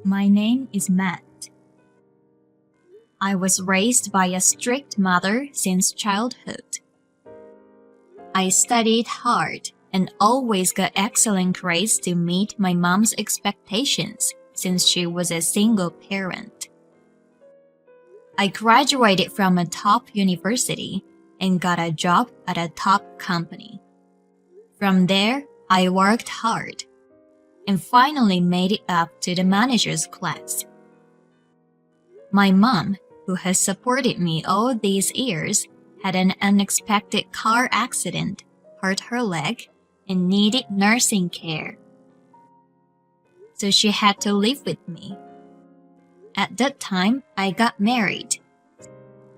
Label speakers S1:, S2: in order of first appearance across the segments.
S1: My name is Matt. I was raised by a strict mother since childhood. I studied hard and always got excellent grades to meet my mom's expectations since she was a single parent. I graduated from a top university and got a job at a top company. From there, I worked hard and finally made it up to the manager's class. My mom, who has supported me all these years, had an unexpected car accident, hurt her leg, and needed nursing care. So she had to live with me. At that time, I got married.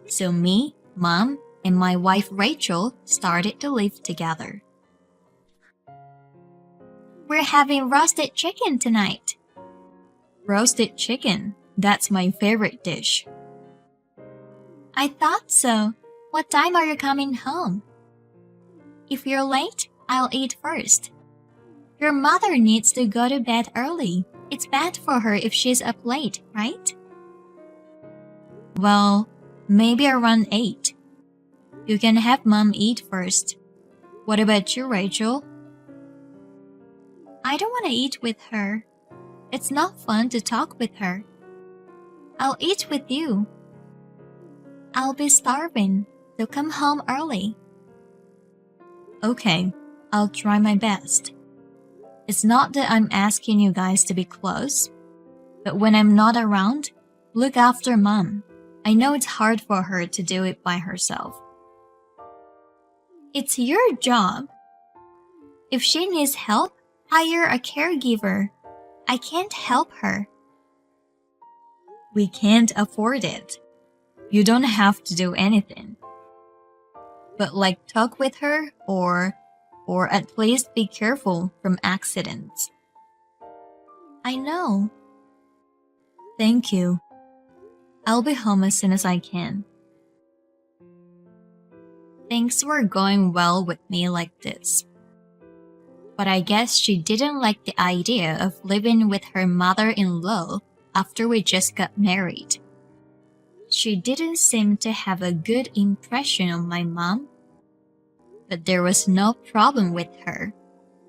S1: So me, Mom, and my wife Rachel started to live together. We're having roasted chicken tonight. Roasted chicken? That's my favorite dish. I thought so. What time are you coming home? If you're late, I'll eat first. Your mother needs to go to bed early. It's bad for her if she's up late, right? Well, maybe around 8. You can have Mom eat first. What about you, Rachel? I don't want to eat with her. It's not fun to talk with her. I'll eat with you. I'll be starving, so come home early. Okay, I'll try my best. It's not that I'm asking you guys to be close, but when I'm not around, look after Mom. I know it's hard for her to do it by herself. It's your job. If she needs help, hire a caregiver. I can't help her. We can't afford it. You don't have to do anything. But talk with her or at least be careful from accidents. I know. Thank you. I'll be home as soon as I can. Things were going well with me like this. But I guess she didn't like the idea of living with her mother-in-law after we just got married. She didn't seem to have a good impression of my mom, but there was no problem with her,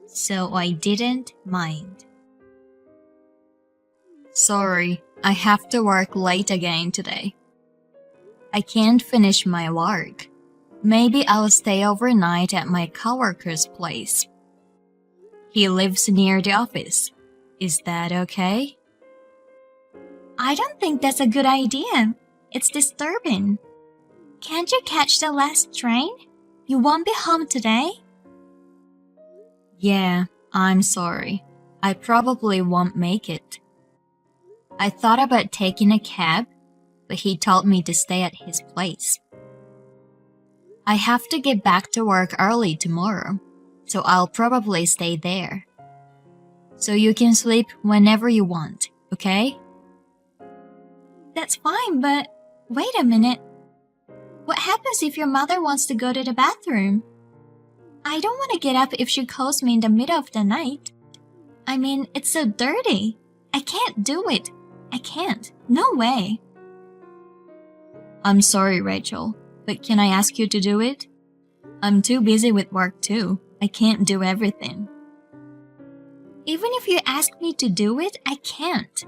S1: so I didn't mind. Sorry, I have to work late again today. I can't finish my work. Maybe I'll stay overnight at my coworker's place. He lives near the office. Is that okay? I don't think that's a good idea. It's disturbing. Can't you catch the last train? You won't be home today? Yeah, I'm sorry. I probably won't make it. I thought about taking a cab, but he told me to stay at his place. I have to get back to work early tomorrow, so I'll probably stay there. So you can sleep whenever you want, okay? That's fine, but wait a minute. What happens if your mother wants to go to the bathroom? I don't want to get up if she calls me in the middle of the night. I mean, it's so dirty. I can't do it. I can't. No way. I'm sorry, Rachel, but can I ask you to do it? I'm too busy with work too. I can't do everything. Even if you ask me to do it, I can't.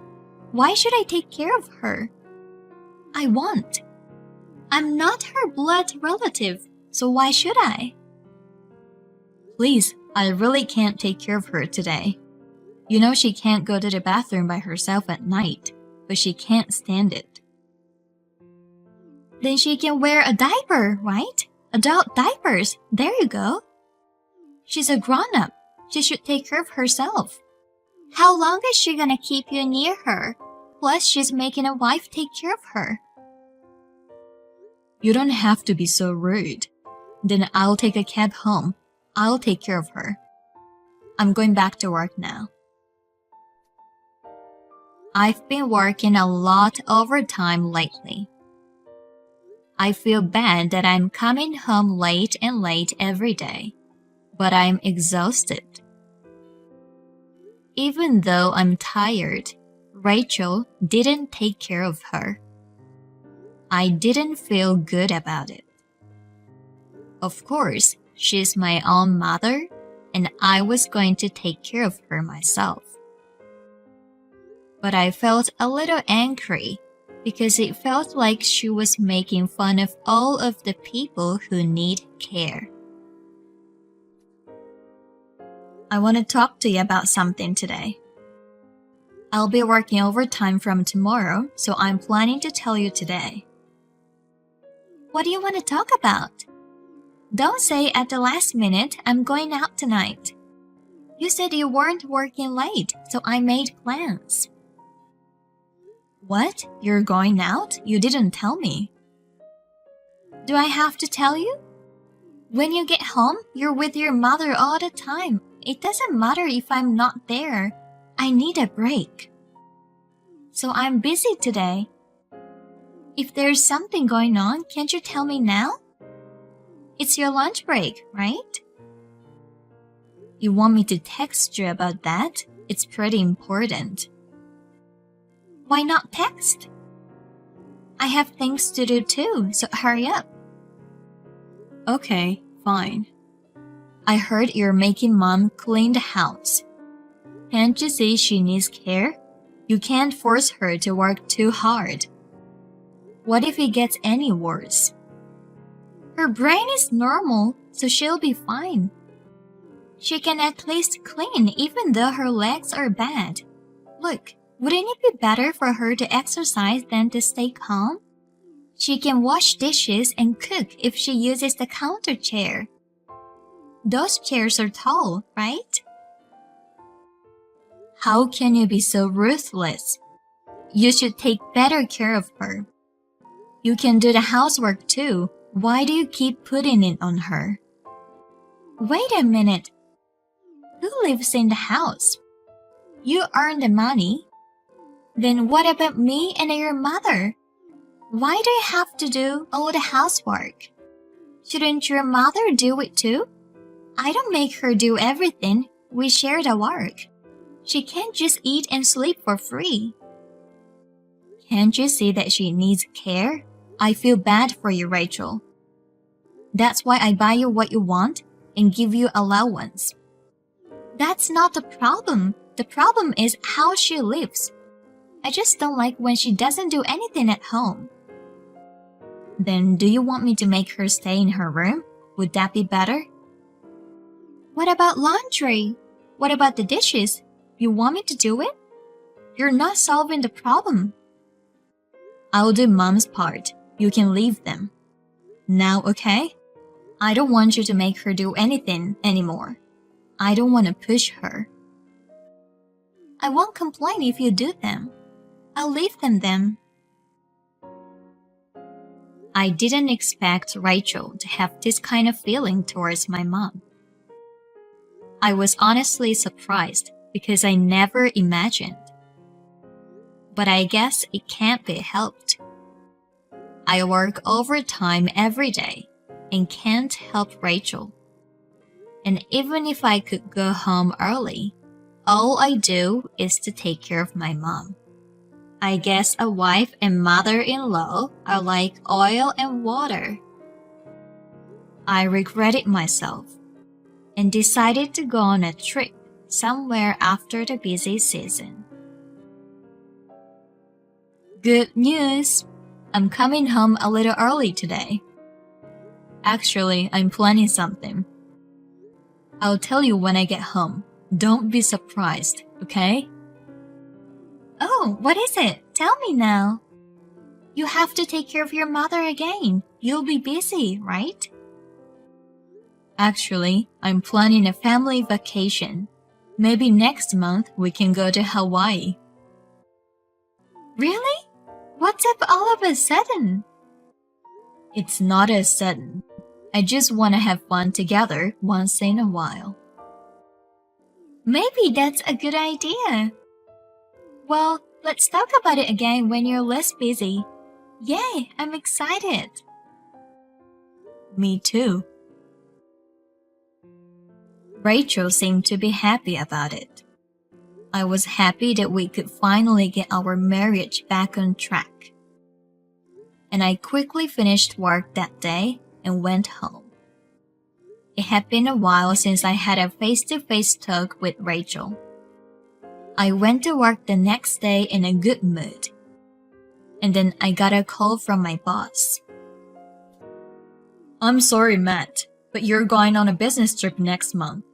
S1: Why should I take care of her? I won't. I'm not her blood relative, so why should I? Please, I really can't take care of her today. You know she can't go to the bathroom by herself at night, but she can't stand it. Then she can wear a diaper, right? Adult diapers, there you go. She's a grown-up. She should take care of herself. How long is she gonna keep you near her? Plus, she's making a wife take care of her. You don't have to be so rude. Then I'll take a cab home. I'll take care of her. I'm going back to work now. I've been working a lot overtime lately. I feel bad that I'm coming home late and late every day, but I'm exhausted. Even though I'm tired, Rachel didn't take care of her. I didn't feel good about it. Of course, she's my own mother, and I was going to take care of her myself. But I felt a little angry because it felt like she was making fun of all of the people who need care. I want to talk to you about something today. I'll be working overtime from tomorrow, so I'm planning to tell you today. What do you want to talk about? Don't say at the last minute, I'm going out tonight. You said you weren't working late, so I made plans. What? You're going out? You didn't tell me. Do I have to tell you? When you get home, you're with your mother all the time. It doesn't matter if I'm not there. I need a break. So I'm busy today. If there's something going on, can't you tell me now? It's your lunch break, right? You want me to text you about that? It's pretty important. Why not text? I have things to do too, so hurry up. Okay, fine. I heard you're making Mom clean the house. Can't you see she needs care? You can't force her to work too hard. What if it gets any worse? Her brain is normal, so she'll be fine. She can at least clean even though her legs are bad. Look, wouldn't it be better for her to exercise than to stay calm? She can wash dishes and cook if she uses the counter chair. Those chairs are tall, right? How can you be so ruthless? You should take better care of her. You can do the housework too. Why do you keep putting it on her? Wait a minute. Who lives in the house? You earn the money. Then what about me and your mother? Why do you have to do all the housework? Shouldn't your mother do it too? I don't make her do everything. We share the work. She can't just eat and sleep for free. Can't you see that she needs care? I feel bad for you, Rachel. That's why I buy you what you want and give you allowance. That's not the problem. The problem is how she lives. I just don't like when she doesn't do anything at home. Then do you want me to make her stay in her room? Would that be better? What about laundry? What about the dishes? You want me to do it? You're not solving the problem. I'll do Mom's part. You can leave them. Now, okay? I don't want you to make her do anything anymore. I don't want to push her. I won't complain if you do them. I'll leave them then. I didn't expect Rachel to have this kind of feeling towards my mom. I was honestly surprised because I never imagined. But I guess it can't be helped. I work overtime every day and can't help Rachel. And even if I could go home early, all I do is to take care of my mom. I guess a wife and mother-in-law are like oil and water. I regretted myself and decided to go on a trip somewhere after the busy season. Good news! I'm coming home a little early today. Actually, I'm planning something. I'll tell you when I get home. Don't be surprised, okay? Oh, what is it? Tell me now. You have to take care of your mother again. You'll be busy, right? Actually, I'm planning a family vacation. Maybe next month we can go to Hawaii. Really? What's up all of a sudden? It's not as sudden. I just want to have fun together once in a while. Maybe that's a good idea. Well, let's talk about it again when you're less busy. Yay, I'm excited. Me too. Rachel seemed to be happy about it. I was happy that we could finally get our marriage back on track. And I quickly finished work that day and went home. It had been a while since I had a face-to-face talk with Rachel. I went to work the next day in a good mood. And then I got a call from my boss. I'm sorry, Matt, but you're going on a business trip next month.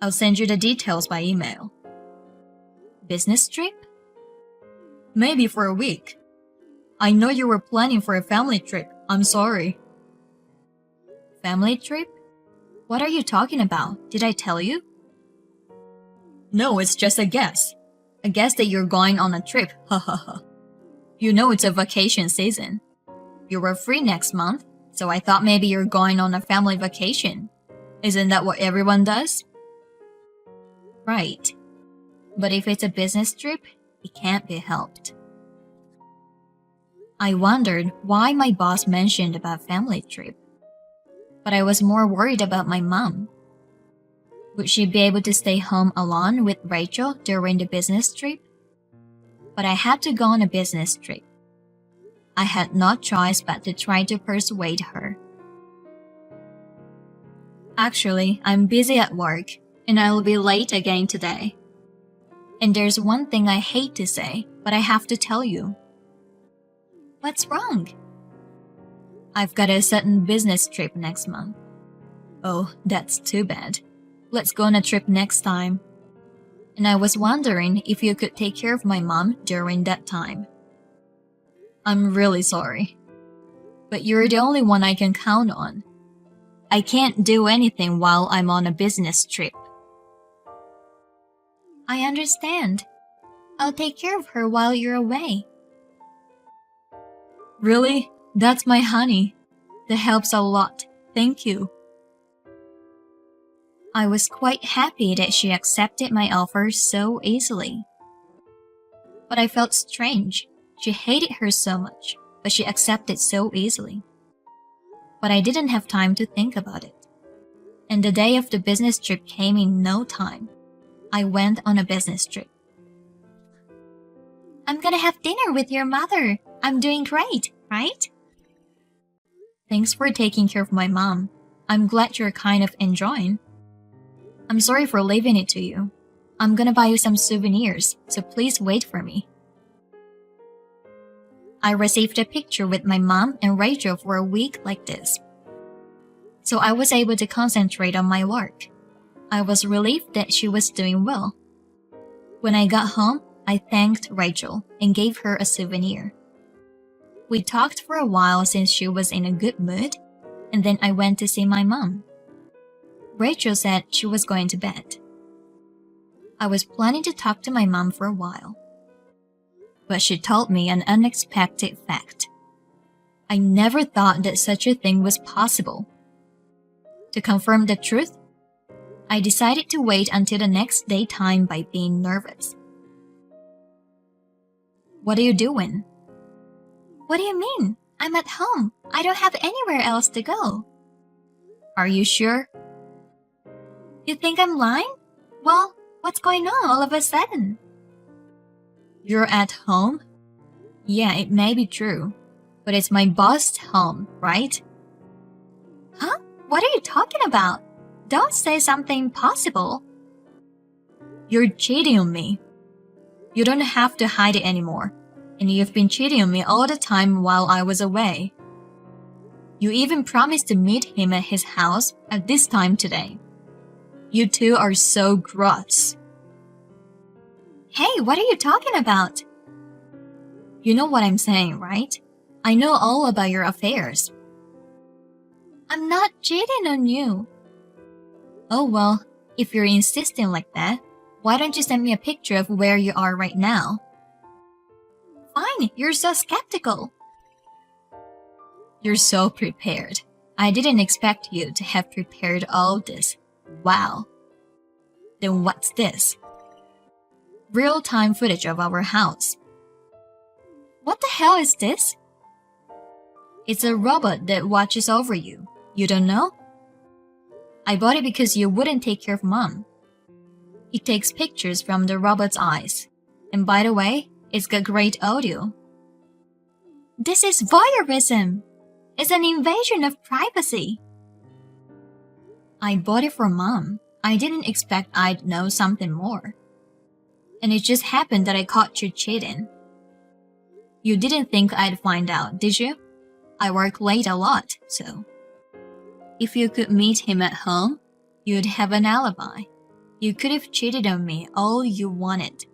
S1: I'll send you the details by email. Business trip? Maybe for a week. I know you were planning for a family trip. I'm sorry. Family trip? What are you talking about? Did I tell you? No, it's just a guess. A guess that you're going on a trip. Ha ha ha. You know it's a vacation season. You were free next month, so I thought maybe you're going on a family vacation. Isn't that what everyone does? Right. But if it's a business trip, it can't be helped. I wondered why my boss mentioned about family trip. But I was more worried about my mom. Would she be able to stay home alone with Rachel during the business trip? But I had to go on a business trip. I had no choice but to try to persuade her. Actually, I'm busy at work, and I'll be late again today. And there's one thing I hate to say, but I have to tell you. What's wrong? I've got a sudden business trip next month. Oh, that's too bad. Let's go on a trip next time. And I was wondering if you could take care of my mom during that time. I'm really sorry. But you're the only one I can count on. I can't do anything while I'm on a business trip. I understand. I'll take care of her while you're away. Really? That's my honey. That helps a lot. Thank you. I was quite happy that she accepted my offer so easily. But I felt strange. She hated her so much, but she accepted so easily. But I didn't have time to think about it. And the day of the business trip came in no time. I went on a business trip. I'm gonna have dinner with your mother. I'm doing great, right? Thanks for taking care of my mom. I'm glad you're kind of enjoying. I'm sorry for leaving it to you. I'm gonna buy you some souvenirs, so please wait for me. I received a picture with my mom and Rachel for a week like this. So I was able to concentrate on my work. I was relieved that she was doing well. When I got home, I thanked Rachel and gave her a souvenir. We talked for a while since she was in a good mood, and then I went to see my mom. Rachel said she was going to bed. I was planning to talk to my mom for a while. But she told me an unexpected fact. I never thought that such a thing was possible. To confirm the truth, I decided to wait until the next daytime by being nervous. What are you doing? What do you mean? I'm at home. I don't have anywhere else to go. Are you sure? You think I'm lying? Well, what's going on all of a sudden? You're at home? Yeah, it may be true, but it's my boss's home, right? Huh? What are you talking about? Don't say something impossible. You're cheating on me. You don't have to hide it anymore, and you've been cheating on me all the time while I was away. You even promised to meet him at his house at this time today. You two are so gross. Hey, what are you talking about? You know what I'm saying, right? I know all about your affairs. I'm not cheating on you. Oh well, if you're insisting like that, why don't you send me a picture of where you are right now? Fine, you're so skeptical. You're so prepared. I didn't expect you to have prepared all this. Wow. Then what's this? Real-time footage of our house. What the hell is this? It's a robot that watches over you. You don't know? I bought it because you wouldn't take care of Mom. It takes pictures from the robot's eyes. And by the way, it's got great audio. This is voyeurism. It's an invasion of privacy. I bought it for Mom. I didn't expect I'd know something more. And it just happened that I caught you cheating. You didn't think I'd find out, did you? I work late a lot, so. If you could meet him at home, you'd have an alibi. You could have cheated on me all you wanted.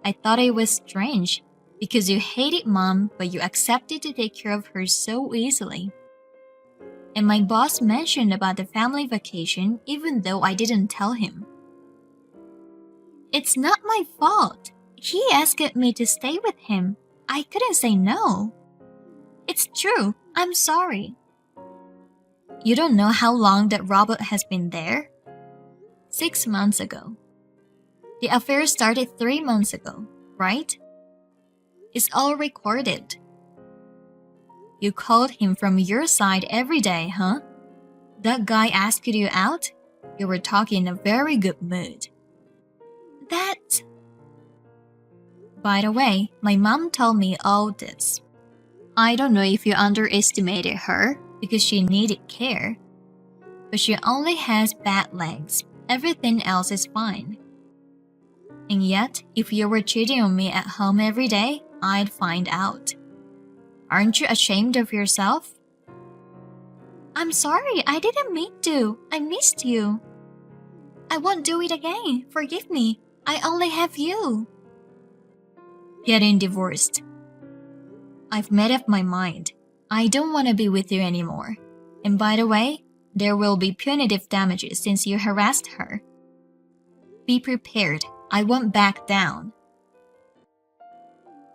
S1: I thought it was strange, because you hated Mom, but you accepted to take care of her so easily. And my boss mentioned about the family vacation even though I didn't tell him. It's not my fault. He asked me to stay with him. I couldn't say no. It's true. I'm sorry. You don't know how long that robot has been there? 6 months ago. The affair started 3 months ago, right? It's all recorded. You called him from your side every day, huh? That guy asked you out? You were talking in a very good mood. By the way, my mom told me all this. I don't know if you underestimated her because she needed care. But she only has bad legs. Everything else is fine. And yet, if you were cheating on me at home every day, I'd find out. Aren't you ashamed of yourself? I'm sorry, I didn't mean to. I missed you. I won't do it again. Forgive me. I only have you. Getting divorced. I've made up my mind. I don't want to be with you anymore. And by the way, there will be punitive damages since you harassed her. Be prepared. I won't back down.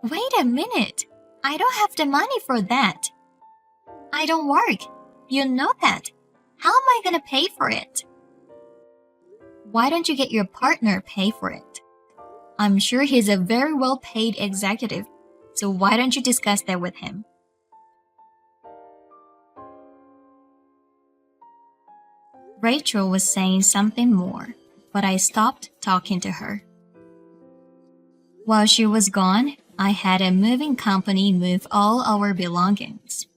S1: Wait a minute. I don't have the money for that. I don't work. You know that. How am I going to pay for it? Why don't you get your partner pay for it? I'm sure he's a very well-paid executive, so why don't you discuss that with him? Rachel was saying something more, but I stopped talking to her. While she was gone, I had a moving company move all our belongings.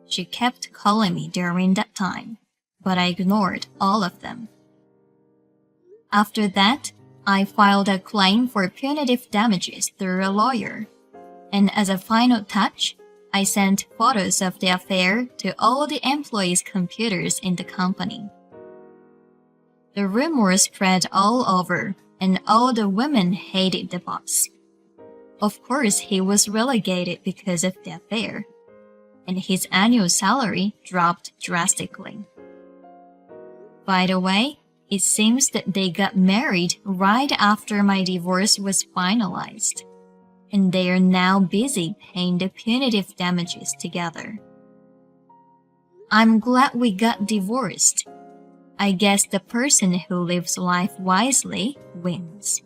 S1: She kept calling me during that time, but I ignored all of them. After that, I filed a claim for punitive damages through a lawyer, and as a final touch, I sent photos of the affair to all the employees' computers in the company. The rumors spread all over, and all the women hated the boss. Of course, he was relegated because of the affair, and his annual salary dropped drastically. By the way, it seems that they got married right after my divorce was finalized, and they are now busy paying the punitive damages together. I'm glad we got divorced. I guess the person who lives life wisely wins.